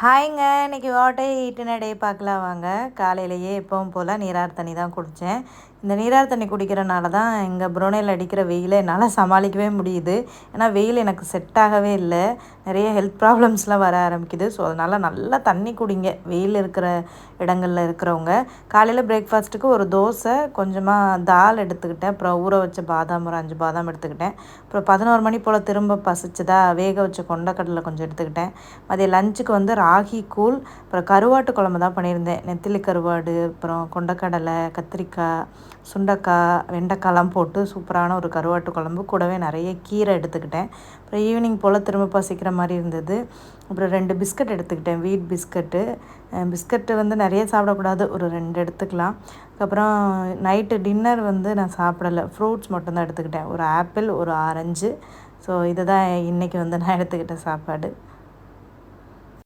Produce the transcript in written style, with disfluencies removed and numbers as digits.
ஹாய்ங்க. இன்னைக்கு what I eat இன் எ டே பார்க்கலாம் வாங்க. காலையிலேயே எப்பவும் போல் நீராறு தண்ணி தான் குடித்தேன். இந்த நீராறு தண்ணி குடிக்கிறனால தான் இங்கே புரோனேல அடிக்கிற வெயிலை என்னால் சமாளிக்கவே முடியுது. ஏன்னா வெயில் எனக்கு செட் ஆகவே இல்லை. நிறைய ஹெல்த் ப்ராப்ளம்ஸ்லாம் வர ஆரம்பிக்குது. ஸோ அதனால் நல்லா தண்ணி குடிங்க வெயில் இருக்கிற இடங்களில் இருக்கிறவங்க. காலையில் பிரேக்ஃபாஸ்ட்டுக்கு ஒரு தோசை, கொஞ்சமாக தால் எடுத்துக்கிட்டேன். அப்புறம் ஊற வச்ச பாதாம் ஒரு 5 பாதாம் எடுத்துக்கிட்டேன். அப்புறம் 11 மணி போல் திரும்ப பசிச்சதா வேக வச்ச கொண்டக்கடலை கொஞ்சம் எடுத்துக்கிட்டேன். மதியம் லஞ்சுக்கு வந்து ராகி கூழ், அப்புறம் கருவாட்டு குழம்பு தான் பண்ணியிருந்தேன். நெத்திலி கருவாடு, அப்புறம் கொண்டக்கடலை, கத்திரிக்காய், சுண்டைக்காய், வெண்டைக்காய்லாம் போட்டு சூப்பரான ஒரு கருவாட்டு குழம்பு. கூடவே நிறைய கீரை எடுத்துக்கிட்டேன். அப்புறம் ஈவினிங் போல் திரும்ப பசிக்கிற மாதிரி இருந்தது. அப்புறம் 2 பிஸ்கட் எடுத்துக்கிட்டேன், வீட் பிஸ்கட்டு. பிஸ்கட்டு வந்து நிறைய சாப்பிடக்கூடாது, ஒரு 2 எடுத்துக்கலாம். அதுக்கப்புறம் நைட்டு டின்னர் வந்து நான் சாப்பிடலை, ஃப்ரூட்ஸ் மட்டும்தான் எடுத்துக்கிட்டேன். ஒரு ஆப்பிள், ஒரு ஆரஞ்சு. ஸோ இதுதான் இன்றைக்கி வந்து நான் எடுத்துக்கிட்ட சாப்பாடு.